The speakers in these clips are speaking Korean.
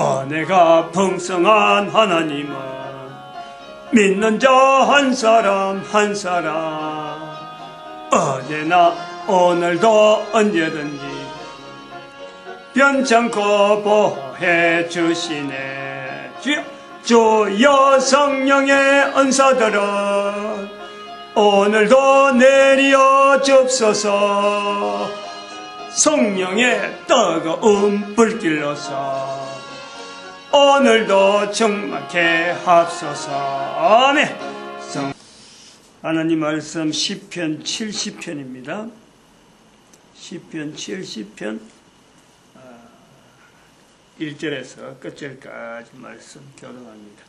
은혜가 풍성한 하나님은 믿는 자 한 사람 한 사람 어제나 오늘도 언제든지 변찮고 보호해 주시네. 주여 성령의 은사들은 오늘도 내려 줍소서. 성령의 뜨거운 불길로서 오늘도 충만케 합소서. 아멘. 하나님 말씀 시편 70편입니다. 시편 70편 1절에서 끝절까지 말씀 교독합니다.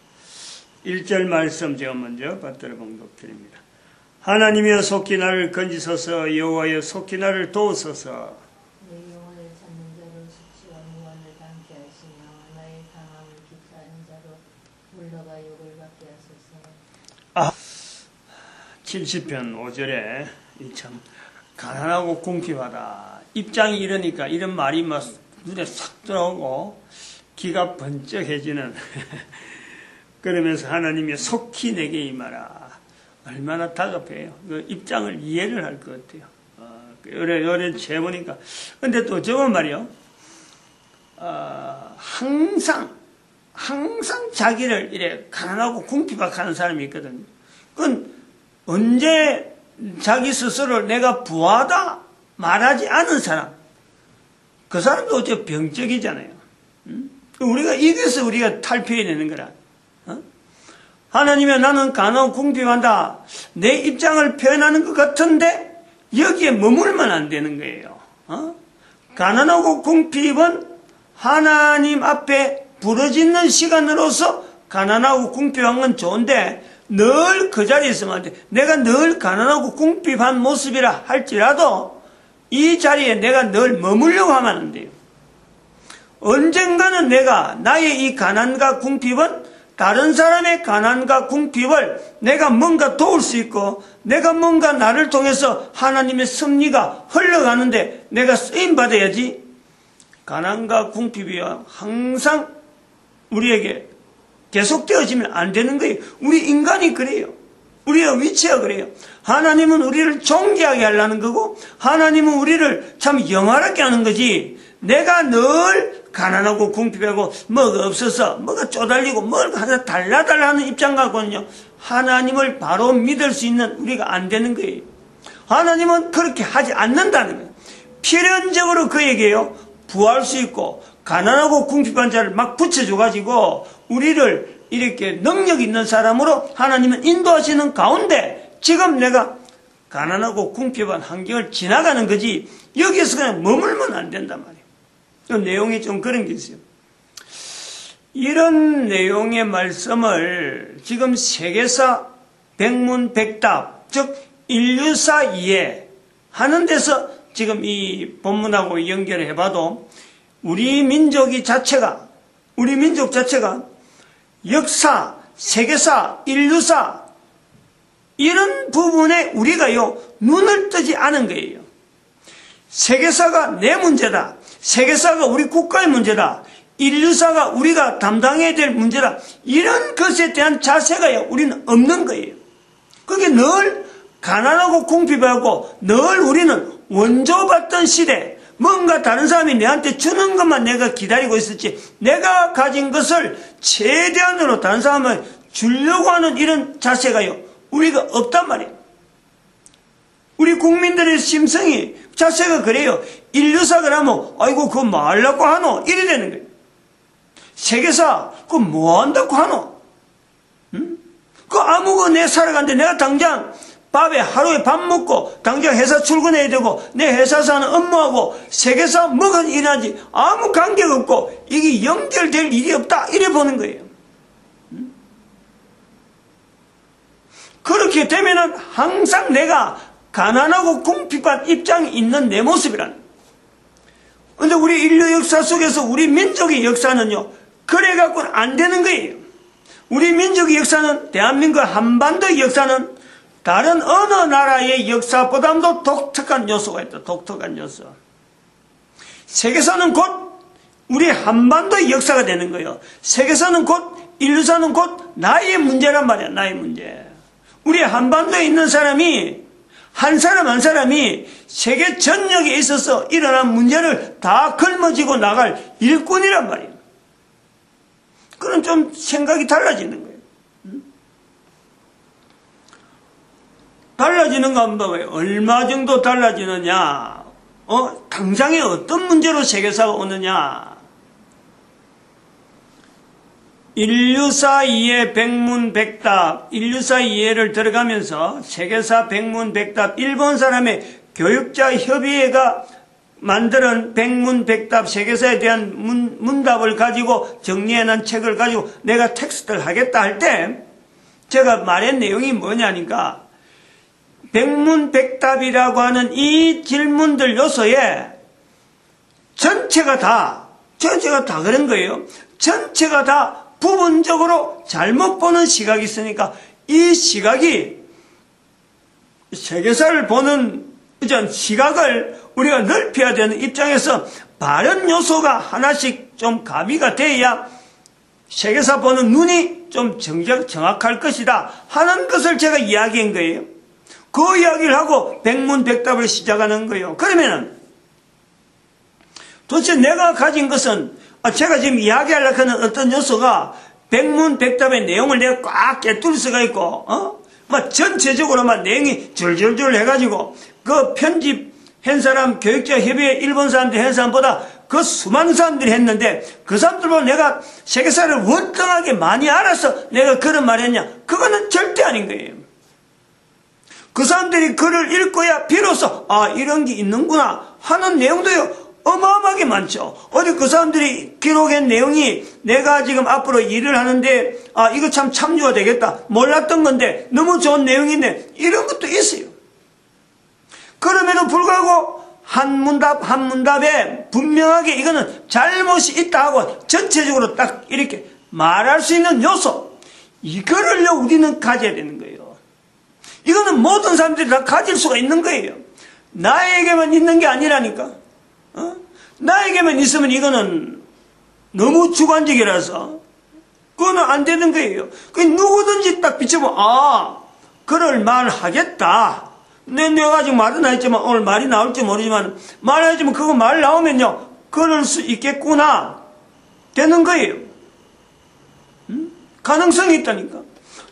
1절 말씀 제가 먼저 받들어 봉독드립니다. 하나님이여 속히 나를 건지소서. 여호와여 속히 나를 도우소서. 내 영혼을 찾는 자로 수치와 무한을 당케 하시며 나의 상함을 기뻐하는 자로 물러가 욕을 받게 하소서. 70편 5절에 참 가난하고 궁핍하다. 입장이 이러니까 이런 말이 막 눈에 싹 들어오고 귀가 번쩍해지는 그러면서 하나님이 속히 내게 임하라. 얼마나 다급해요. 그 입장을 이해를 할 것 같아요. 요래 재보니까. 근데 또 저건 말이요. 항상 자기를 이래 가난하고 궁핍하는 사람이 있거든요. 그건 언제 자기 스스로를 내가 부하다 말하지 않은 사람. 그 사람도 어째 병적이잖아요. 우리가 이겨서 우리가 탈피해내는 거라. 하나님이 나는 가난하고 궁핍한다. 내 입장을 표현하는 것 같은데 여기에 머물면 안 되는 거예요. 가난하고 궁핍은 하나님 앞에 부르짖는 시간으로서 가난하고 궁핍한 건 좋은데 늘 그 자리에 있으면 안 돼. 내가 늘 가난하고 궁핍한 모습이라 할지라도 이 자리에 내가 늘 머물려고 하면 안 돼요. 언젠가는 내가 나의 이 가난과 궁핍은 다른 사람의 가난과 궁핍을 내가 뭔가 도울 수 있고 내가 뭔가 나를 통해서 하나님의 섭리가 흘러가는데 내가 쓰임받아야지. 가난과 궁핍이 항상 우리에게 계속되어지면 안 되는 거예요. 우리 인간이 그래요. 우리의 위치가 그래요. 하나님은 우리를 존귀하게 하려는 거고 하나님은 우리를 참 영화롭게 하는 거지. 내가 늘 가난하고 궁핍하고 뭐가 없어서 뭐가 쪼달리고 뭘 하나 달라달라 하는 입장 갖고는요 하나님을 바로 믿을 수 있는 우리가 안 되는 거예요. 하나님은 그렇게 하지 않는다는 거예요. 필연적으로 그에게요 부할 수 있고 가난하고 궁핍한 자를 막 붙여줘가지고 우리를 이렇게 능력 있는 사람으로 하나님은 인도하시는 가운데 지금 내가 가난하고 궁핍한 환경을 지나가는 거지 여기에서 그냥 머물면 안 된단 말이에요. 그 내용이 좀 그런 게 있어요. 이런 내용의 말씀을 지금 세계사 백문백답 즉 인류사 이해 하는 데서 지금 이 본문하고 연결을 해봐도 우리 민족 자체가 역사, 세계사, 인류사 이런 부분에 우리가요 눈을 뜨지 않은 거예요. 세계사가 내 문제다. 세계사가 우리 국가의 문제다. 인류사가 우리가 담당해야 될 문제다. 이런 것에 대한 자세가 우리는 없는 거예요. 그게 늘 가난하고 궁핍하고 늘 우리는 원조받던 시대 뭔가 다른 사람이 내한테 주는 것만 내가 기다리고 있었지 내가 가진 것을 최대한으로 다른 사람을 주려고 하는 이런 자세가요 우리가 없단 말이에요. 우리 국민들의 심성이 자세가 그래요. 인류사 그러면 아이고 그거 뭐 하려고 하노 이래 되는 거예요. 세계사 그거 뭐 한다고 하노? 그 아무거 내 살아가는데 내가 당장 밥에 하루에 밥 먹고 당장 회사 출근해야 되고 내 회사에서 하는 업무하고 세계사 뭐가 일하지 아무 관계가 없고 이게 연결될 일이 없다 이래 보는 거예요. 그렇게 되면은 항상 내가 가난하고 궁핍한 입장이 있는 내 모습이라는 거예요. 근데 우리 인류 역사 속에서 우리 민족의 역사는요 그래갖고는 안 되는 거예요. 우리 민족의 역사는 대한민국 한반도의 역사는 다른 어느 나라의 역사보다도 독특한 요소가 있다. 독특한 요소. 세계사는 곧 우리 한반도의 역사가 되는 거예요. 세계사는 곧, 인류사는 곧 나의 문제란 말이야, 나의 문제. 우리 한반도에 있는 사람이, 한 사람 한 사람이 세계 전역에 있어서 일어난 문제를 다 걸머쥐고 나갈 일꾼이란 말이에요. 그럼 좀 생각이 달라지는 거예요. 달라지는가 한번 봐요. 얼마 정도 달라지느냐? 당장에 어떤 문제로 세계사가 오느냐? 인류사 이해 백문백답, 인류사 이해를 들어가면서 세계사 백문백답, 일본 사람의 교육자 협의회가 만드는 백문백답 세계사에 대한 문답을 가지고 정리해놓은 책을 가지고 내가 텍스트를 하겠다 할 때 제가 말한 내용이 뭐냐니까 백문백답이라고 하는 이 질문들 요소에 전체가 다 그런 거예요. 전체가 다 부분적으로 잘못 보는 시각이 있으니까 이 시각이 세계사를 보는 시각을 우리가 넓혀야 되는 입장에서 바른 요소가 하나씩 좀 가미가 돼야 세계사 보는 눈이 좀 정확할 것이다 하는 것을 제가 이야기한 거예요. 그 이야기를 하고 백문백답을 시작하는 거예요. 그러면은 도대체 내가 가진 것은 제가 지금 이야기하려고 하는 어떤 요소가 백문백답의 내용을 내가 꽉 깨뚫을 수가 있고 전체적으로 내용이 줄줄줄 해가지고 그 편집한 사람 교육자 협의회 일본 사람들이 한 사람보다 그 수많은 사람들이 했는데 그 사람들보다 내가 세계사를 원통하게 많이 알아서 내가 그런 말 했냐? 그거는 절대 아닌 거예요. 그 사람들이 글을 읽고야 비로소 이런 게 있는구나 하는 내용도요 어마어마하게 많죠. 어디 그 사람들이 기록한 내용이 내가 지금 앞으로 일을 하는데 이거 참 참조가 되겠다 몰랐던 건데 너무 좋은 내용인데 이런 것도 있어요. 그럼에도 불구하고 한 문답에 분명하게 이거는 잘못이 있다 하고 전체적으로 딱 이렇게 말할 수 있는 요소 이거를요 우리는 가져야 되는 거예요. 이거는 모든 사람들이 다 가질 수가 있는 거예요. 나에게만 있는 게 아니라니까. 나에게만 있으면 이거는 너무 주관적이라서 그거는 안 되는 거예요. 누구든지 딱 비춰보면 그럴 말 하겠다. 내가 아직 말은 안 했지만 오늘 말이 나올지 모르지만 말하지만 그거 말 나오면요 그럴 수 있겠구나 되는 거예요. 가능성이 있다니까.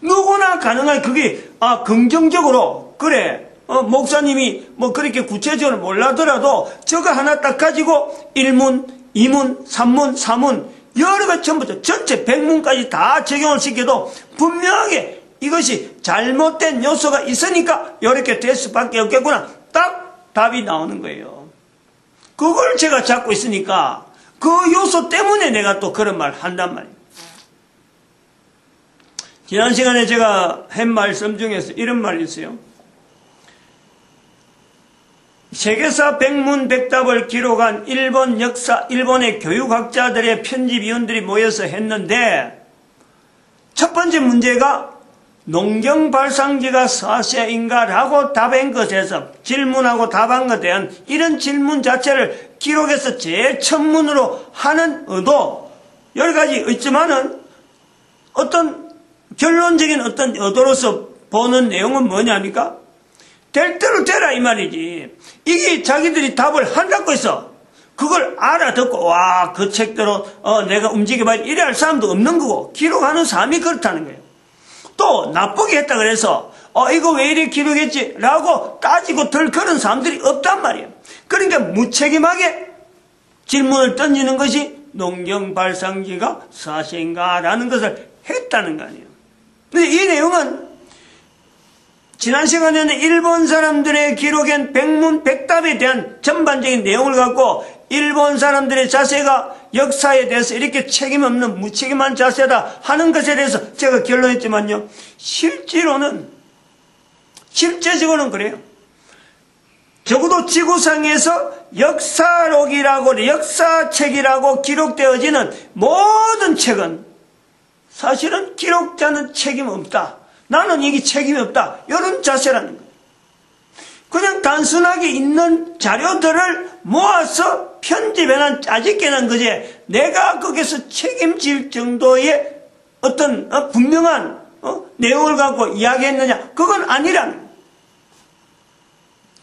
누구나 가능한 그게 긍정적으로 그래 목사님이 그렇게 구체적으로 몰라더라도 저거 하나 딱 가지고 1문, 2문, 3문, 4문 여러 가지 전부 전체 100문까지 다 적용을 시켜도 분명하게 이것이 잘못된 요소가 있으니까 이렇게 될 수밖에 없겠구나 딱 답이 나오는 거예요. 그걸 제가 잡고 있으니까 그 요소 때문에 내가 또 그런 말 한단 말이에요. 지난 시간에 제가 한 말씀 중에서 이런 말이 있어요. 세계사 백문백답을 기록한 일본의 교육학자들의 편집위원들이 모여서 했는데 첫 번째 문제가 농경발상지가 사세인가 라고 답한 것에서 질문하고 답한 것에 대한 이런 질문 자체를 기록해서 제일 첫문으로 하는 의도 여러 가지 있지만은 어떤 결론적인 어떤 의도로서 보는 내용은 뭐냐니까 될 대로 되라 이 말이지. 이게 자기들이 답을 한다고 해서 그걸 알아듣고 그 책대로 내가 움직여봐야 이래 할 사람도 없는 거고 기록하는 사람이 그렇다는 거예요. 또 나쁘게 했다 그래서 이거 왜 이래 기록했지 라고 따지고 덜커는 사람들이 없단 말이에요. 그러니까 무책임하게 질문을 던지는 것이 농경발상지가 사실인가 라는 것을 했다는 거 아니에요. 근데 이 내용은 지난 시간에는 일본 사람들의 기록한 백문백답에 대한 전반적인 내용을 갖고 일본 사람들의 자세가 역사에 대해서 이렇게 책임 없는 무책임한 자세다 하는 것에 대해서 제가 결론했지만요. 실제적으로는 그래요. 적어도 지구상에서 역사록이라고 역사책이라고 기록되어지는 모든 책은 사실은 기록자는 책임 없다. 나는 이게 책임이 없다. 이런 자세라는 거예요. 그냥 단순하게 있는 자료들을 모아서 편집해놓은 짜집게는 거지 내가 거기서 책임질 정도의 어떤 분명한 내용을 갖고 이야기했느냐? 그건 아니라는 거예요.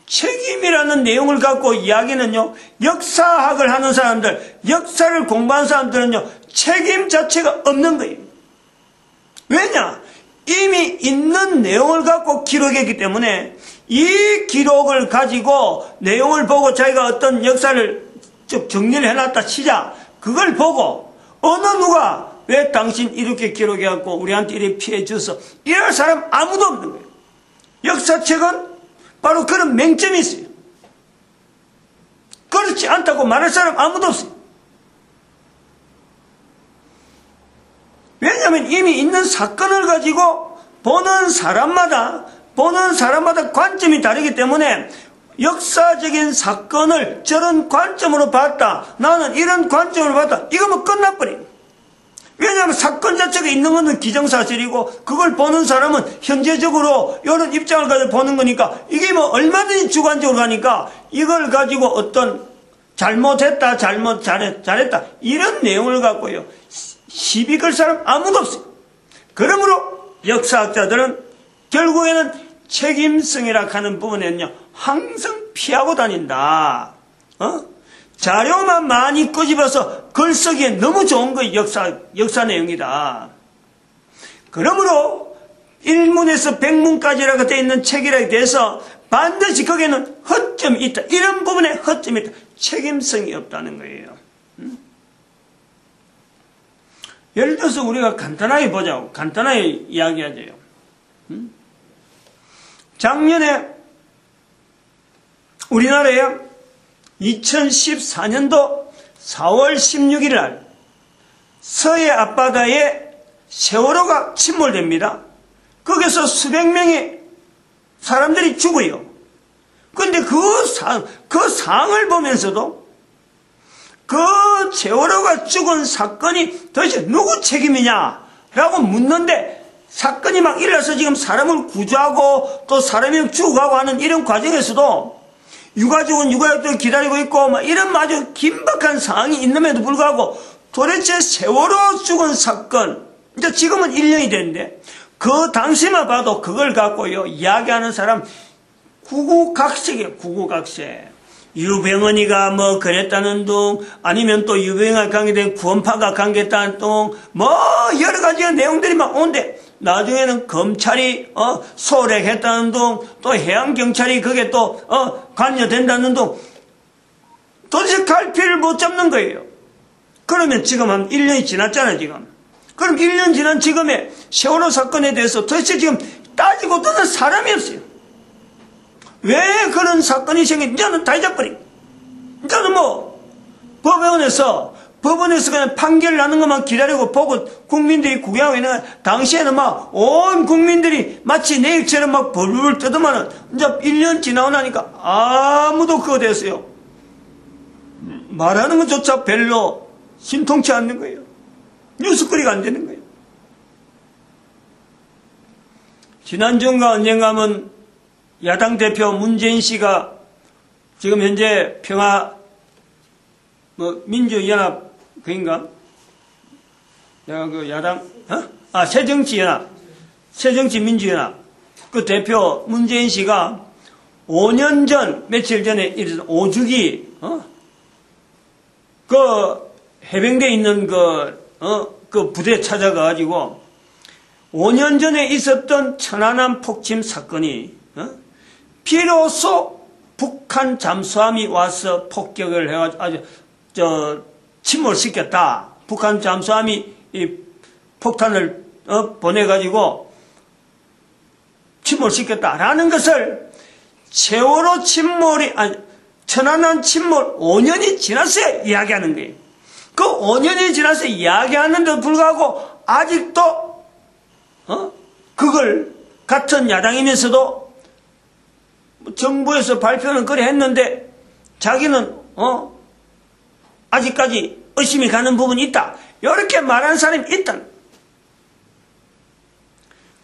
책임이라는 내용을 갖고 이야기는요, 역사학을 하는 사람들, 역사를 공부하는 사람들은요, 책임 자체가 없는 거예요. 왜냐? 이미 있는 내용을 갖고 기록했기 때문에 이 기록을 가지고 내용을 보고 자기가 어떤 역사를 쭉 정리를 해놨다 치자. 그걸 보고 어느 누가 왜 당신 이렇게 기록해갖고 우리한테 이렇게 피해 줬어? 이럴 사람 아무도 없는 거예요. 역사책은 바로 그런 맹점이 있어요. 그렇지 않다고 말할 사람 아무도 없어요. 왜냐하면 이미 있는 사건을 가지고 보는 사람마다 관점이 다르기 때문에 역사적인 사건을 저런 관점으로 봤다. 나는 이런 관점으로 봤다. 이거면 끝나버려요. 왜냐하면 사건 자체가 있는 것은 기정사실이고 그걸 보는 사람은 현재적으로 이런 입장을 가지고 보는 거니까 이게 뭐 얼마든지 주관적으로 가니까 이걸 가지고 어떤 잘못했다, 잘했다 이런 내용을 갖고요. 시비 걸 사람 아무도 없어요. 그러므로 역사학자들은 결국에는 책임성이라 하는 부분에는요, 항상 피하고 다닌다. 자료만 많이 끄집어서 글 쓰기에 너무 좋은 거 역사 내용이다. 그러므로 1문에서 100문까지라고 되어 있는 책이라고 돼서 반드시 거기에는 허점이 있다. 이런 부분에 허점이 있다. 책임성이 없다는 거예요. 예를 들어서 우리가 간단하게 보자고. 간단하게 이야기하자요. 작년에 우리나라에 2014년도 4월 16일 날 서해 앞바다에 세월호가 침몰됩니다. 거기서 수백 명의 사람들이 죽어요. 그런데 그 상을 보면서도 그 세월호가 죽은 사건이 도대체 누구 책임이냐라고 묻는데 사건이 막 일어나서 지금 사람을 구조하고 또 사람이 죽어가고 하는 이런 과정에서도 유가족은 유가족들 기다리고 있고 막 이런 아주 긴박한 상황이 있는데도 불구하고 도대체 세월호 죽은 사건 이제 지금은 1년이 됐는데 그 당시만 봐도 그걸 갖고요 이야기하는 사람 구구각색이에요. 구구각색. 유병헌이가 뭐 그랬다는 둥 아니면 또 유병헌 관계된 구원파가 관계했다는 둥 뭐 여러 가지 내용들이 막 오는데 나중에는 검찰이 소렉했다는 둥 또 해양경찰이 그게 또 관여된다는 둥 도대체 갈피를 못 잡는 거예요. 그러면 지금 한 1년이 지났잖아요. 지금 그럼 1년 지난 지금의 세월호 사건에 대해서 도대체 지금 따지고 듣는 사람이 없어요. 왜 그런 사건이 생긴 이제는 다 잊어버리고 이제는 뭐 법원에서 그냥 판결 나는 것만 기다리고 보고 국민들이 구경하고 있는 거야. 당시에는 막 온 국민들이 마치 내일처럼 막 벌벌 떠더만은 이제 1년 지나고 나니까 아무도 그거 됐어요. 말하는 것조차 별로 심통치 않는 거예요. 뉴스거리가 안 되는 거예요. 지난주인가 언젠가 하면 야당 대표 문재인 씨가 지금 현재 민주연합 그인가? 그 야당 새정치민주연합 그 대표 문재인 씨가 5년 전 며칠 전에 있었던 오주기 그 해병대에 있는 그 부대 찾아가가지고 5년 전에 있었던 천안함 폭침 사건이 비로소 북한 잠수함이 와서 폭격을 해가지고 아주 침몰시켰다. 북한 잠수함이 이 폭탄을 보내가지고 침몰시켰다라는 것을 세월호 침몰이 천안함 침몰 5년이 지났어야 이야기하는 거예요. 그 5년이 지나서 이야기하는데도 불구하고 아직도 그걸 같은 야당이면서도 정부에서 발표는 그래 했는데 자기는 아직까지 의심이 가는 부분이 있다. 이렇게 말하는 사람이 있다.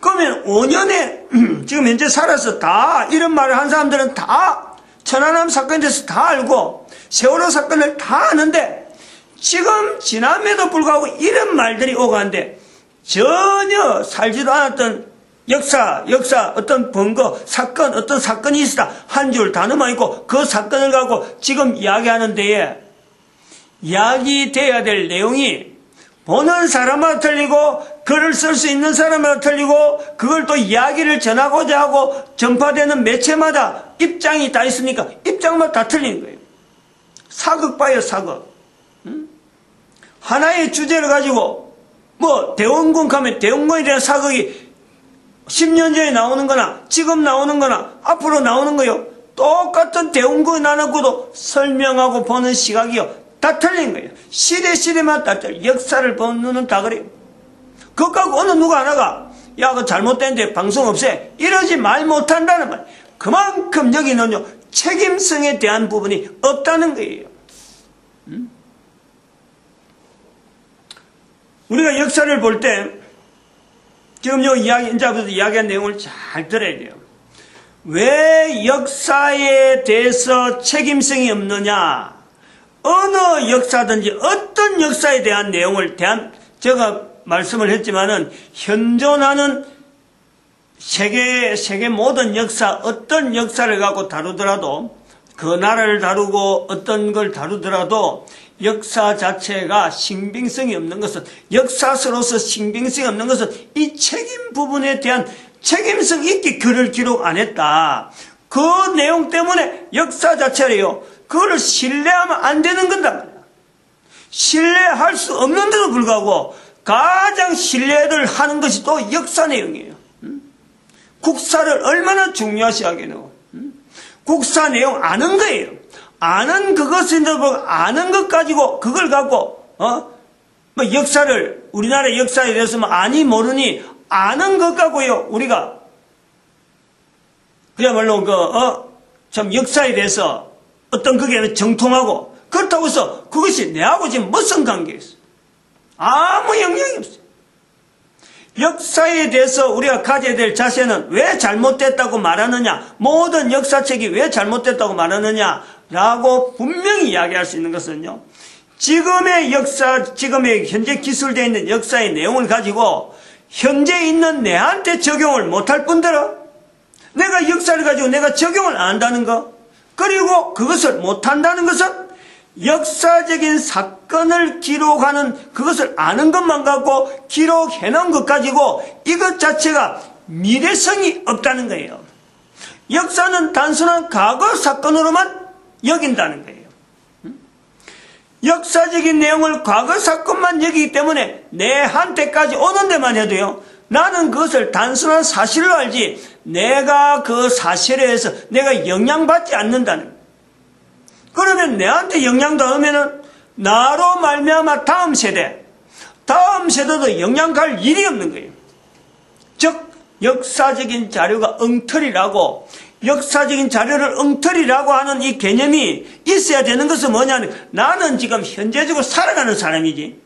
그러면 5년에 지금 현재 살아서 다 이런 말을 한 사람들은 다 천안함 사건에 대해서 다 알고 세월호 사건을 다 아는데 지금 지남에도 불구하고 이런 말들이 오고 하는데 전혀 살지도 않았던 역사, 어떤 번거, 사건, 어떤 사건이 있었다. 한 줄 단어만 있고 그 사건을 갖고 지금 이야기하는 데에 이야기돼야 될 내용이 보는 사람마다 틀리고 글을 쓸 수 있는 사람마다 틀리고 그걸 또 이야기를 전하고자 하고 전파되는 매체마다 입장이 다 있으니까 입장마다 다 틀린 거예요. 사극 봐요, 사극. 하나의 주제를 가지고 뭐 대원군 가면 대원군에 대한 사극이 10년 전에 나오는 거나 지금 나오는 거나 앞으로 나오는 거요. 똑같은 대원군에 나눠고도 설명하고 보는 시각이요. 다 틀린 거예요. 시대마다 다 틀려. 역사를 보는 눈은 다 그래요. 그거 갖고 어느 누가 하나가 야, 그거 잘못됐는데 방송 없애. 이러지 말 못한다는 말. 그만큼 여기는요. 책임성에 대한 부분이 없다는 거예요. 우리가 역사를 볼 때 지금 요 인자부터 이야기한 내용을 잘 들어야 돼요. 왜 역사에 대해서 책임성이 없느냐? 어느 역사든지 어떤 역사에 대한 내용을 제가 말씀을 했지만은 현존하는 세계 모든 역사, 어떤 역사를 갖고 다루더라도 그 나라를 다루고 어떤 걸 다루더라도 역사 자체가 신빙성이 없는 것은 역사서로서 신빙성이 없는 것은 이 책임 부분에 대한 책임성 있게 글을 기록 안 했다. 그 내용 때문에 역사 자체를요. 그거를 신뢰하면 안 되는 건단 말이야. 신뢰할 수 없는데도 불구하고 가장 신뢰를 하는 것이 또 역사 내용이에요. 국사를 얼마나 중요시 하겠노. 국사 내용 아는 거예요. 아는 그것인데도 불구하고 아는 것 가지고 그걸 갖고 뭐 역사를 우리나라 역사에 대해서 뭐 아니 모르니 아는 것 갖고요. 우리가 그야말로 참 역사에 대해서 어떤 그게 정통하고 그렇다고 해서 그것이 내하고 지금 무슨 관계가 있어? 아무 영향이 없어요. 역사에 대해서 우리가 가져야 될 자세는 왜 잘못됐다고 말하느냐, 모든 역사책이 왜 잘못됐다고 말하느냐라고 분명히 이야기할 수 있는 것은요, 지금의 역사, 지금의 현재 기술되어 있는 역사의 내용을 가지고 현재 있는 내한테 적용을 못할 뿐더러 내가 역사를 가지고 내가 적용을 안 한다는 것, 그리고 그것을 못한다는 것은 역사적인 사건을 기록하는 그것을 아는 것만 갖고 기록해 놓은 것 가지고 이것 자체가 미래성이 없다는 거예요. 역사는 단순한 과거 사건으로만 여긴다는 거예요. 역사적인 내용을 과거 사건만 여기기 때문에 내한테까지 오는 데만 해도요, 나는 그것을 단순한 사실로 알지 내가 그 사실에 의해서 내가 영향받지 않는다는 거예요. 그러면 내한테 영향도 오면은 나로 말미암아 다음 세대도 영향 갈 일이 없는 거예요. 즉 역사적인 자료가 엉터리라고, 역사적인 자료를 엉터리라고 하는 이 개념이 있어야 되는 것은 뭐냐면 나는 지금 현재적으로 살아가는 사람이지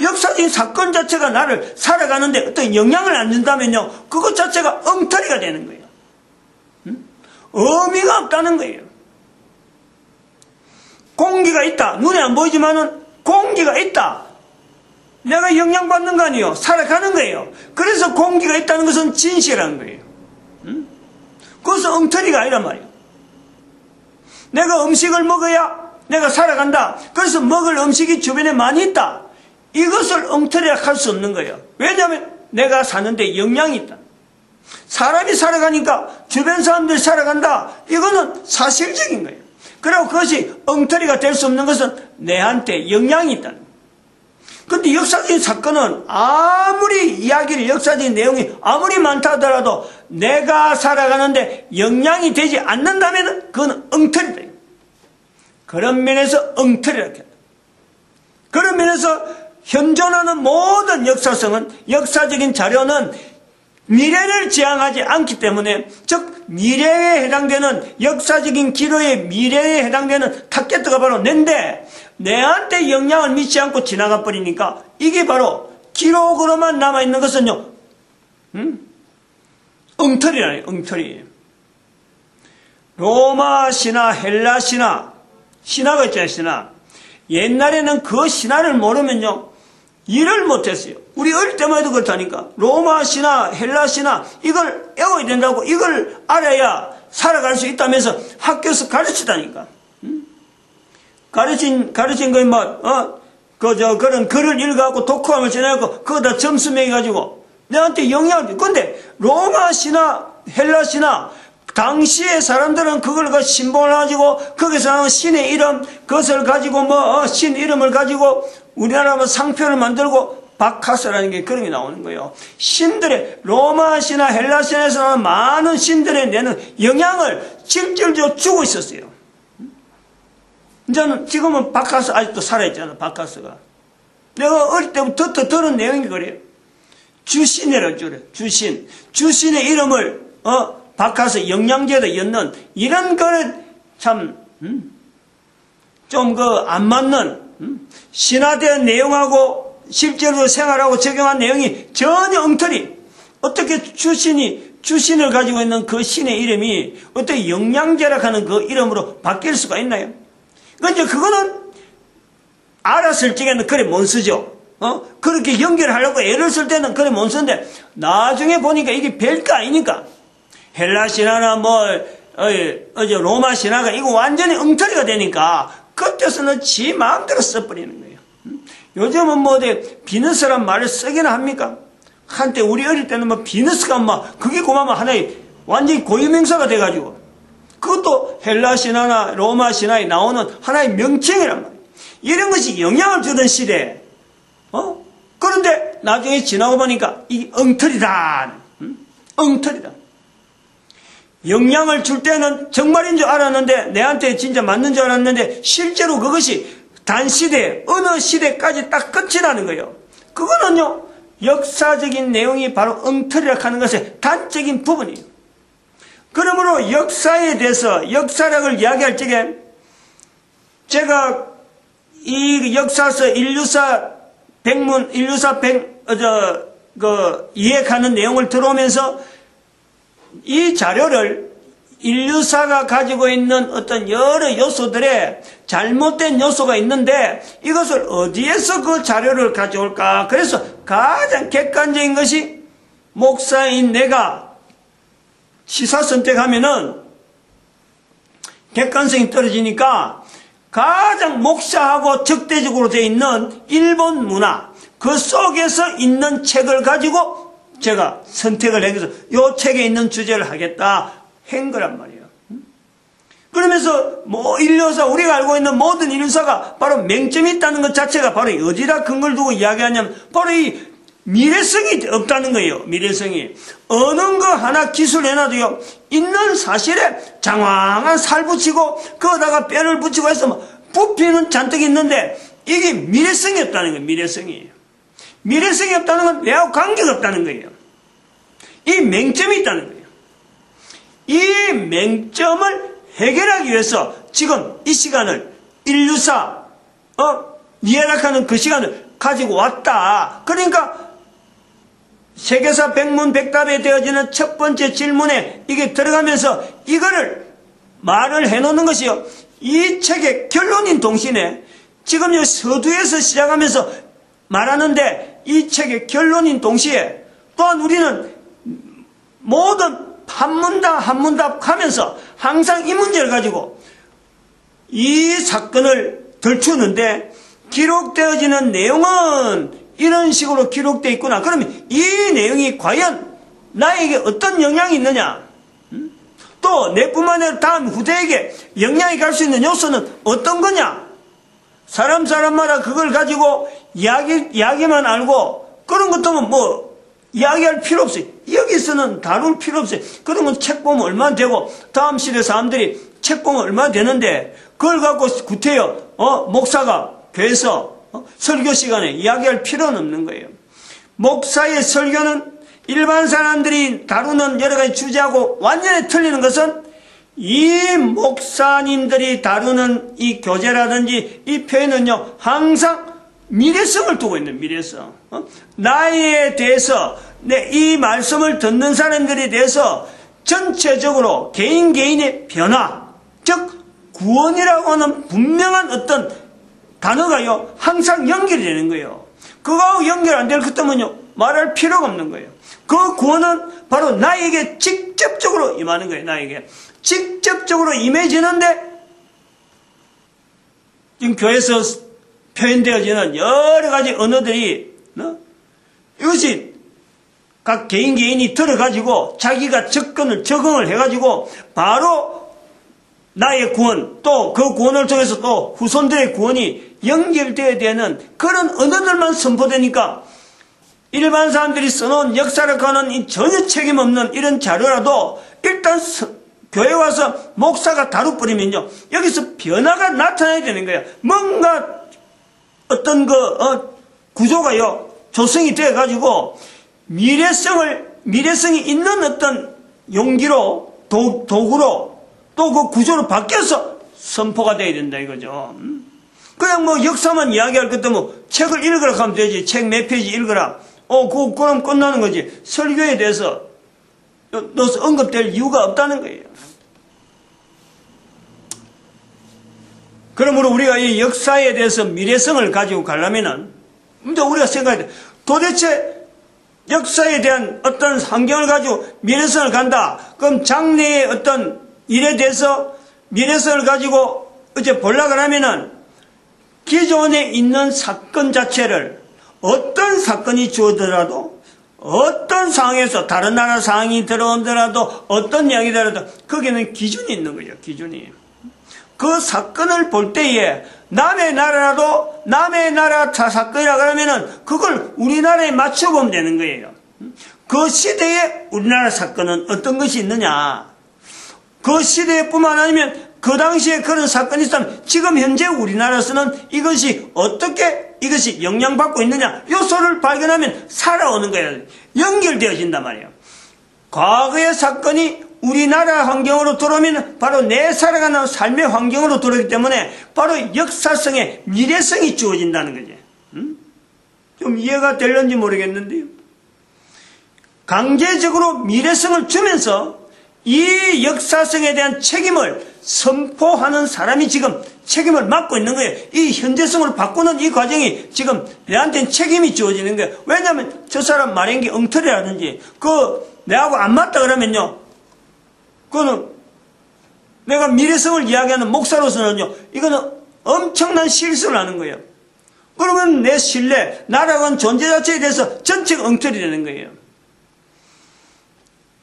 역사적인 사건 자체가 나를 살아가는데 어떤 영향을 안 준다면요, 그것 자체가 엉터리가 되는 거예요. 의미가 없다는 거예요. 공기가 있다. 눈에 안 보이지만은 공기가 있다. 내가 영향받는 거 아니에요. 살아가는 거예요. 그래서 공기가 있다는 것은 진실한 거예요. 그것은 엉터리가 아니란 말이에요. 내가 음식을 먹어야 내가 살아간다. 그래서 먹을 음식이 주변에 많이 있다. 이것을 엉터리라 할 수 없는 거예요. 왜냐하면 내가 사는데 영향이 있다. 사람이 살아가니까 주변 사람들이 살아간다. 이거는 사실적인 거예요. 그리고 그것이 엉터리가 될 수 없는 것은 내한테 영향이 있다는 거예요. 그런데 역사적인 사건은 아무리 이야기를, 역사적인 내용이 아무리 많다 하더라도 내가 살아가는데 영향이 되지 않는다면 그건 엉터리다. 그런 면에서 엉터리라고 한다. 그런 면에서 현존하는 모든 역사성은, 역사적인 자료는 미래를 지향하지 않기 때문에, 즉 미래에 해당되는 역사적인 기록의 미래에 해당되는 타겟가 바로 내인데 내한테 영향을 미치지 않고 지나가 버리니까 이게 바로 기록으로만 남아있는 것은요, 엉터리라요. 엉터리. 로마 신화, 헬라 신화, 신화가 있잖아요. 신화. 옛날에는 그 신화를 모르면요, 일을 못했어요. 우리 어릴 때만 해도 그렇다니까. 로마 신화, 헬라 신화, 이걸 외워야 된다고, 이걸 알아야 살아갈 수 있다면서 학교에서 가르치다니까. 가르친 거에 그런 글을 읽어갖고 독후감을 전해갖고, 그거다 점수 매겨가지고, 내한테 영향을 줘. 근데 로마 신화, 헬라 신화, 당시의 사람들은 그걸 신봉을 가지고, 거기서 나온 신의 이름, 그것을 가지고 신 이름을 가지고, 우리나라 상표를 만들고, 바카스라는 게 그런 게 나오는 거예요. 신들의, 로마 신화, 헬라 신화에서 나온 많은 신들에 내는 영향을 실질적으로 주고 있었어요. 저는 지금은 바카스 아직도 살아있잖아, 바카스가. 내가 어릴 때부터 들은 내용이 그래요. 주신이라고 그래, 주신. 주신의 이름을, 바카스 영양제도 였는, 이런 거는 참, 좀 안 맞는, 신화된 내용하고 실제로 생활하고 적용한 내용이 전혀 엉터리. 어떻게 주신을 가지고 있는 그 신의 이름이 어떻게 영양제라 하는 그 이름으로 바뀔 수가 있나요? 그러니까 그거는 알았을 적에는 그래 못 쓰죠. 그렇게 연결하려고 애를 쓸 때는 그래 못 쓰는데, 나중에 보니까 이게 별거 아니니까. 헬라 신화나 로마 신화가 이거 완전히 엉터리가 되니까, 그때서는 지 마음대로 써버리는 거예요. 요즘은 비너스란 말을 쓰기나 합니까? 한때 우리 어릴 때는 비너스가 그게 고마면 하나의 완전히 고유명사가 돼가지고, 그것도 헬라 신화나 로마 신화에 나오는 하나의 명칭이란 말이에요. 이런 것이 영향을 주던 시대에, 그런데 나중에 지나고 보니까 이게 엉터리다. 엉터리다. 영향을 줄 때는 정말인 줄 알았는데, 내한테 진짜 맞는 줄 알았는데, 실제로 그것이 단시대, 어느 시대까지 딱 끝이 나는 거예요. 그거는요, 역사적인 내용이 바로 엉터리라고 하는 것의 단적인 부분이에요. 그러므로 역사에 대해서, 역사력을 이야기할 적에, 제가 이 역사서 인류사 이해하는 내용을 들어오면서 이 자료를 인류사가 가지고 있는 어떤 여러 요소들에 잘못된 요소가 있는데, 이것을 어디에서 그 자료를 가져올까? 그래서 가장 객관적인 것이 목사인 내가 시사 선택하면은 객관성이 떨어지니까 가장 목사하고 적대적으로 되어 있는 일본 문화, 그 속에서 있는 책을 가지고 제가 선택을 해서 이 책에 있는 주제를 하겠다 한 거란 말이에요. 그러면서 인류사, 우리가 알고 있는 모든 인류사가 바로 맹점이 있다는 것 자체가 바로 어디다 근거를 두고 이야기하냐면 바로 이 미래성이 없다는 거예요. 미래성이. 어느 거 하나 기술해놔도요, 있는 사실에 장황한 살 붙이고 거기다가 뼈를 붙이고 해서 부피는 잔뜩 있는데 이게 미래성이 없다는 거예요. 미래성이. 미래성이 없다는 건 내하고 관계가 없다는 거예요. 이 맹점이 있다는 거예요. 이 맹점을 해결하기 위해서 지금 이 시간을 인류사 이해락하는 그 시간을 가지고 왔다. 그러니까 세계사 백문백답에 되어지는 첫 번째 질문에 이게 들어가면서 이거를 말을 해놓는 것이요, 이 책의 결론인 동시에 지금 이 서두에서 시작하면서 말하는데 이 책의 결론인 동시에 또한 우리는 모든 한문답 하면서 항상 이 문제를 가지고 이 사건을 덜추는데, 기록되어지는 내용은 이런 식으로 기록되어 있구나. 그러면 이 내용이 과연 나에게 어떤 영향이 있느냐? 또 내뿐만 아니라 다음 후대에게 영향이 갈 수 있는 요소는 어떤 거냐? 사람마다 그걸 가지고 이야기만 알고 그런 것들은 이야기할 필요 없어요. 여기서는 다룰 필요 없어요. 그러면 책 보면 얼마나 되고 다음 시대 사람들이 책 보면 얼마나 되는데 그걸 갖고 구태여 목사가 교회에서 설교 시간에 이야기할 필요는 없는 거예요. 목사의 설교는 일반 사람들이 다루는 여러 가지 주제하고 완전히 틀리는 것은 이 목사님들이 다루는 이 교재라든지 이 표현은요, 항상 미래성을 두고 있는 미래성. 나에 대해서 이 말씀을 듣는 사람들에 대해서 전체적으로 개인의 변화, 즉 구원이라고 하는 분명한 어떤 단어가요, 항상 연결이 되는 거예요. 그거하고 연결 안 될 것 때문에 말할 필요가 없는 거예요. 그 구원은 바로 나에게 직접적으로 임하는 거예요. 나에게 직접적으로 임해지는데, 지금 교회에서 표현되어지는 여러 가지 언어들이, 이것이 각 개인이 들어가지고 자기가 적응을 해가지고 바로 나의 구원, 또 그 구원을 통해서 또 후손들의 구원이 연결되어야 되는 그런 언어들만 선포되니까 일반 사람들이 써놓은 역사력과는 이 전혀 책임 없는 이런 자료라도 일단 교회 와서 목사가 다뤄버리면요, 여기서 변화가 나타나야 되는 거예요. 뭔가 어떤 구조가요, 조성이 되어가지고 미래성이 있는 어떤 용기로, 도구로, 또 그 구조로 바뀌어서 선포가 돼야 된다 이거죠. 그냥 뭐 역사만 이야기할 것도 뭐 책을 읽으라 하면 되지. 책 몇 페이지 읽으라. 그럼 끝나는 거지. 설교에 대해서 넣어서 언급될 이유가 없다는 거예요. 그러므로 우리가 이 역사에 대해서 미래성을 가지고 가려면은, 이제 우리가 생각해야 돼. 도대체 역사에 대한 어떤 환경을 가지고 미래성을 간다. 그럼 장래의 어떤 일에 대해서 미래성을 가지고 어째 보려고 하면은 기존에 있는 사건 자체를 어떤 사건이 주어더라도 어떤 상황에서 다른 나라 상황이 들어오더라도 어떤 이야기더라도 거기는 기준이 있는 거죠. 기준이. 그 사건을 볼 때에 남의 나라라도 남의 나라 사건이라 그러면은 그걸 우리나라에 맞춰보면 되는 거예요. 그 시대에 우리나라 사건은 어떤 것이 있느냐. 그 시대뿐만 아니면 그 당시에 그런 사건이 있다면 지금 현재 우리나라에서는 이것이 어떻게 이것이 영향받고 있느냐 요소를 발견하면 살아오는 거예요. 연결되어진단 말이에요. 과거의 사건이 우리나라 환경으로 들어오면 바로 내 살아가는 삶의 환경으로 들어오기 때문에 바로 역사성의 미래성이 주어진다는 거지. 좀 이해가 될는지 모르겠는데요. 강제적으로 미래성을 주면서 이 역사성에 대한 책임을 선포하는 사람이 지금 책임을 맡고 있는 거예요. 이 현재성을 바꾸는 이 과정이 지금 내한테는 책임이 주어지는 거예요. 왜냐하면 저 사람 말한 게 엉터리라든지 내하고 안 맞다 그러면요, 그거는 내가 미래성을 이야기하는 목사로서는요, 이거는 엄청난 실수를 하는 거예요. 그러면 내 신뢰, 나라는 존재 자체에 대해서 전체가 엉터리 되는 거예요.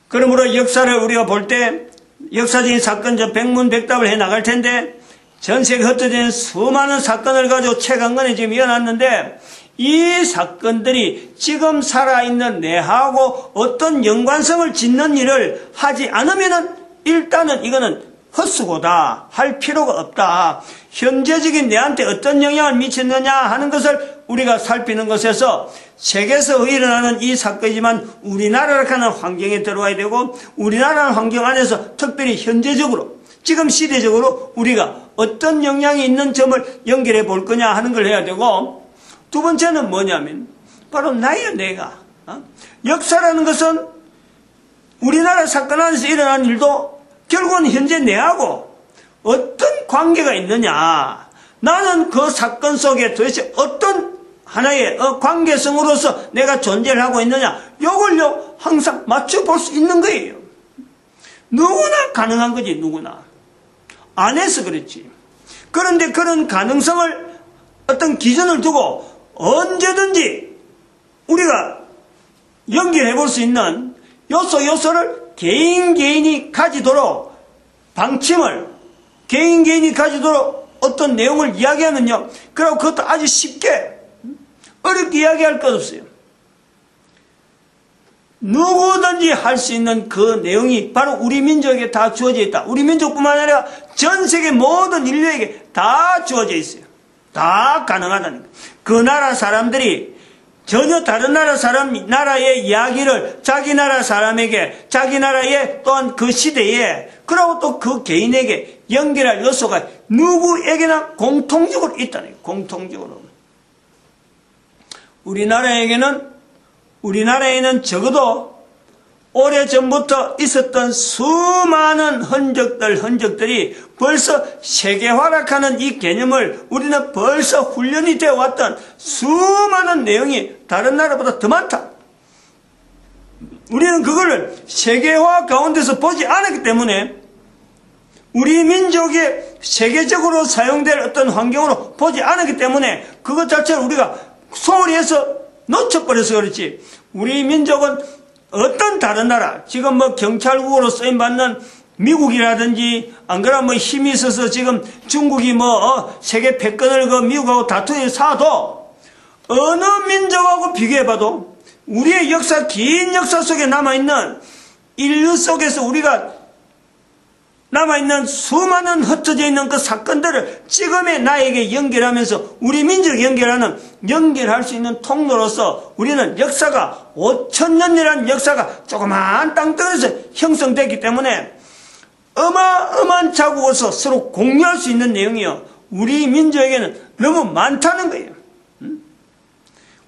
그러므로 역사를 우리가 볼 때 역사적인 사건 백문백답을 해 나갈 텐데 전 세계 흩어지는 수많은 사건을 가지고 책 한 권에 지금 이어놨는데 이 사건들이 지금 살아있는 내하고 어떤 연관성을 짓는 일을 하지 않으면은 일단은 이거는 헛수고다. 할 필요가 없다. 현재적인 내한테 어떤 영향을 미쳤느냐 하는 것을 우리가 살피는 것에서 세계에서 일어나는 이 사건이지만 우리나라라는 하는 환경에 들어와야 되고 우리나라라는 환경 안에서 특별히 현재적으로 지금 시대적으로 우리가 어떤 영향이 있는 점을 연결해 볼 거냐 하는 걸 해야 되고 두 번째는 뭐냐면 바로 나야 내가 역사라는 것은 우리나라 사건 안에서 일어난 일도 결국은 현재 내하고 어떤 관계가 있느냐 나는 그 사건 속에 도대체 어떤 하나의 관계성으로서 내가 존재를 하고 있느냐 요걸요 항상 맞춰볼 수 있는 거예요. 누구나 가능한 거지. 누구나 안 해서 그렇지. 그런데 그런 가능성을 어떤 기준을 두고 언제든지 우리가 연결해 볼 수 있는 요소를 개인이 가지도록 방침을 개인이 가지도록 어떤 내용을 이야기하면요, 그리고 그것도 아주 쉽게 어렵게 이야기할 것 없어요. 누구든지 할 수 있는 그 내용이 바로 우리 민족에게 다 주어져 있다. 우리 민족뿐만 아니라 전 세계 모든 인류에게 다 주어져 있어요. 다 가능하다는 거예요. 그 나라 사람들이 전혀 다른 나라의 이야기를 자기 나라 사람에게, 자기 나라의 또한 그 시대에, 그리고 또 그 개인에게 연결할 요소가 누구에게나 공통적으로 있다는 거예요. 공통적으로. 우리나라에는 적어도 오래전부터 있었던 수많은 흔적들이 벌써 세계화락하는 이 개념을 우리는 벌써 훈련이 되어 왔던 수많은 내용이 다른 나라보다 더 많다. 우리는 그거를 세계화 가운데서 보지 않았기 때문에 우리 민족의 세계적으로 사용될 어떤 환경으로 보지 않았기 때문에 그것 자체를 우리가 소홀히 해서 놓쳐버려서 그렇지. 우리 민족은 어떤 다른 나라, 지금 뭐 경찰국으로 쓰임받는 미국이라든지, 안 그러면 뭐 힘이 있어서 지금 중국이 뭐, 세계 패권을 그 미국하고 다투는 사도, 어느 민족하고 비교해봐도, 우리의 역사, 긴 역사 속에 남아있는, 인류 속에서 우리가 남아있는 수많은 흩어져 있는 그 사건들을 지금의 나에게 연결하면서 우리 민족에 연결할 수 있는 통로로서 우리는 역사가 5,000년이라는 역사가 조그마한 땅덩어리에서 형성됐기 때문에 어마어마한 자국으로서 서로 공유할 수 있는 내용이요. 우리 민족에게는 너무 많다는 거예요.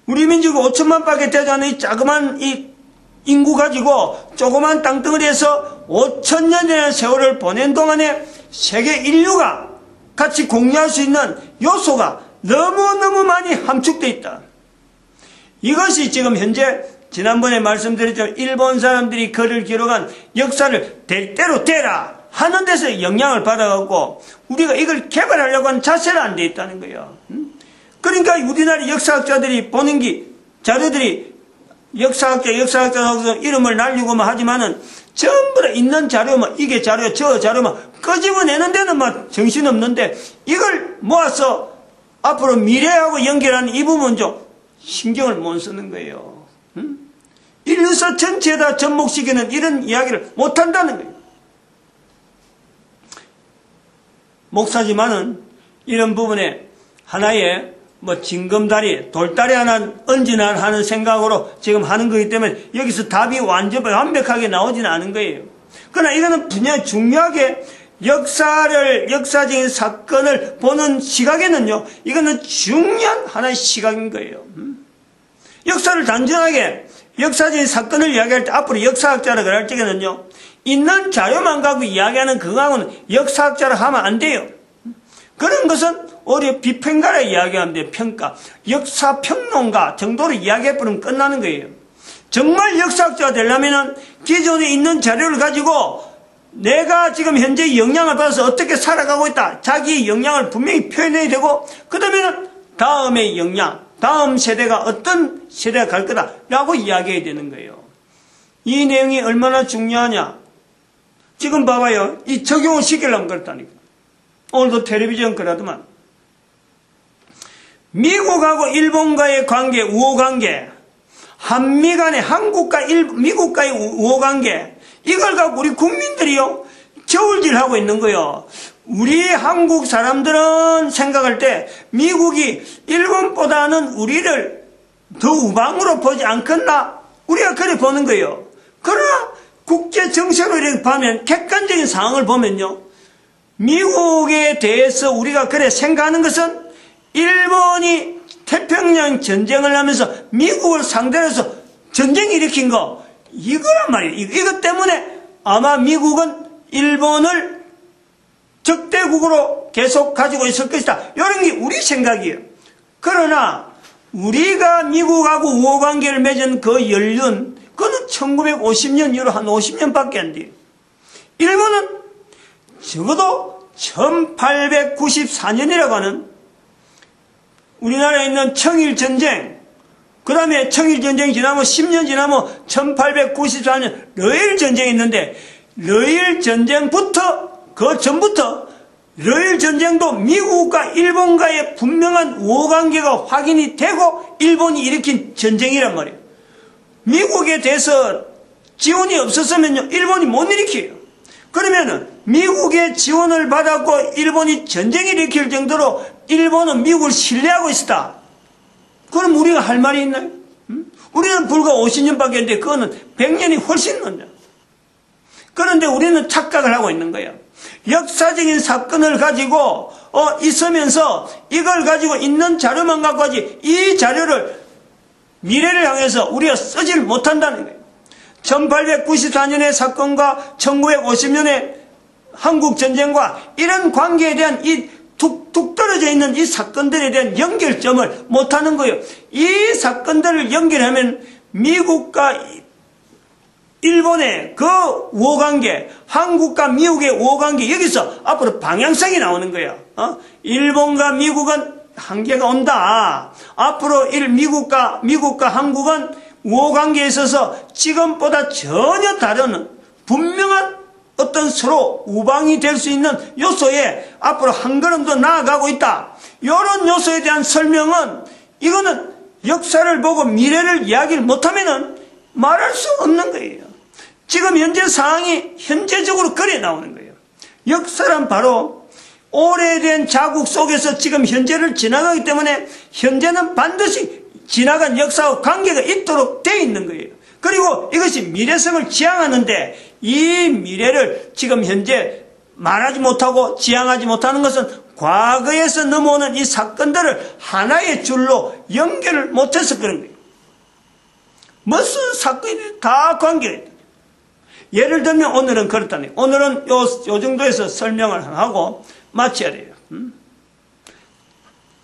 우리 민족이 5천만 밖에 되지 않는 이 자그만 이 인구 가지고 조그만 땅덩어리에서 5,000년이라는 세월을 보낸 동안에 세계 인류가 같이 공유할 수 있는 요소가 너무너무 많이 함축되어 있다. 이것이 지금 현재 지난번에 말씀드렸지만 일본 사람들이 글을 기록한 역사를 될 대로 되라 하는 데서 영향을 받아갖고 우리가 이걸 개발하려고 하는 자세가 안 돼 있다는 거예요. 그러니까 우리나라 역사학자들이 보는 게 자료들이 역사학자하고서 이름을 날리고만 하지만은 전부 다 있는 자료만 이게 자료 저 자료만 끄집어내는 데는 막 정신없는데 이걸 모아서 앞으로 미래하고 연결하는 이 부분 좀 신경을 못 쓰는 거예요. 인류사 전체에다 접목시키는 이런 이야기를 못한다는 거예요. 목사지만은 이런 부분에 하나의 뭐 징검다리, 돌다리 하나 얹으나 하는 생각으로 지금 하는 거기 때문에 여기서 답이 완벽하게 나오지는 않은 거예요. 그러나 이거는 분명 중요하게 역사적인 사건을 보는 시각에는요, 이거는 중요한 하나의 시각인 거예요. 역사를 단순하게 역사적인 사건을 이야기할 때 앞으로 역사학자라 그럴 적에는요, 있는 자료만 갖고 이야기하는 그거하고는 역사학자라 하면 안 돼요. 그런 것은 오히려 비평가라 이야기하면 돼요. 평가. 역사평론가 정도로 이야기해버리면 끝나는 거예요. 정말 역사학자가 되려면 기존에 있는 자료를 가지고 내가 지금 현재 영향을 받아서 어떻게 살아가고 있다. 자기의 영향을 분명히 표현해야 되고 그 다음에는 다음의 영향, 다음 세대가 어떤 세대가 갈 거다 라고 이야기해야 되는 거예요. 이 내용이 얼마나 중요하냐. 지금 봐봐요. 이 적용을 시키려면 그렇다니까. 오늘도 텔레비전 그러더만 미국하고 일본과의 관계, 우호관계, 한미 간의 미국과의 우호관계, 이걸 갖고 우리 국민들이요 저울질하고 있는 거요. 우리 한국 사람들은 생각할 때 미국이 일본보다는 우리를 더 우방으로 보지 않겠나? 우리가 그래 보는 거예요. 그러나 국제 정세로 이렇게 보면 객관적인 상황을 보면요, 미국에 대해서 우리가 그래 생각하는 것은 일본이 태평양 전쟁을 하면서 미국을 상대로 해서 전쟁 일으킨 거, 이거란 말이에요. 이것 때문에 아마 미국은 일본을 적대국으로 계속 가지고 있을 것이다. 이런 게 우리 생각이에요. 그러나 우리가 미국하고 우호관계를 맺은 그 연륜, 그거는 1950년 이후로 한 50년밖에 안 돼요. 일본은 적어도 1894년이라고 하는 우리나라에 있는 청일전쟁, 그 다음에 청일전쟁이 지나면 10년 지나면 1894년 러일전쟁이 있는데, 러일전쟁부터, 그 전부터 러일전쟁도 미국과 일본과의 분명한 우호관계가 확인이 되고 일본이 일으킨 전쟁이란 말이에요. 미국에 대해서 지원이 없었으면요, 일본이 못 일으켜요. 그러면은 미국의 지원을 받았고 일본이 전쟁을 일으킬 정도로 일본은 미국을 신뢰하고 있었다. 그럼 우리가 할 말이 있나요? 우리는 불과 50년밖에 안 돼. 그거는 100년이 훨씬 넘냐. 그런데 우리는 착각을 하고 있는 거예요. 역사적인 사건을 가지고 있으면서 이걸 가지고 있는 자료만 갖고 하지 이 자료를 미래를 향해서 우리가 쓰지를 못한다는 거예요. 1894년의 사건과 1950년의 한국전쟁과 이런 관계에 대한 이 툭툭 떨어져 있는 이 사건들에 대한 연결점을 못하는 거예요. 이 사건들을 연결하면 미국과 일본의 그 우호관계, 한국과 미국의 우호관계, 여기서 앞으로 방향성이 나오는 거예요. 일본과 미국은 한계가 온다. 앞으로 미국과 한국은 우호관계에 있어서 지금보다 전혀 다른 분명한 어떤 서로 우방이 될 수 있는 요소에 앞으로 한 걸음 더 나아가고 있다. 이런 요소에 대한 설명은 이거는 역사를 보고 미래를 이야기를 못하면은 말할 수 없는 거예요. 지금 현재 상황이 현재적으로 그래 나오는 거예요. 역사란 바로 오래된 자국 속에서 지금 현재를 지나가기 때문에 현재는 반드시 지나간 역사와 관계가 있도록 되어 있는 거예요. 그리고 이것이 미래성을 지향하는데 이 미래를 지금 현재 말하지 못하고 지향하지 못하는 것은 과거에서 넘어오는 이 사건들을 하나의 줄로 연결을 못해서 그런 거예요. 무슨 사건이 다 관계가 있다. 예를 들면 오늘은 그렇다네. 오늘은 요 정도에서 설명을 하고 마쳐야 돼요.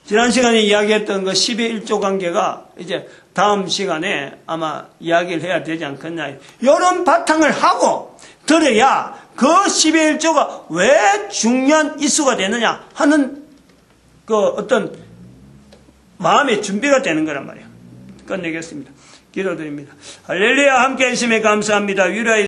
지난 시간에 이야기했던 그 10의 1조 관계가 이제 다음 시간에 아마 이야기를 해야 되지 않겠냐. 이런 바탕을 하고 들어야 그 10의 1조가 왜 중요한 이슈가 되느냐 하는 그 어떤 마음의 준비가 되는 거란 말이에요. 끝내겠습니다. 기도드립니다. 할렐루야. 함께 해주심에 감사합니다. 위로하여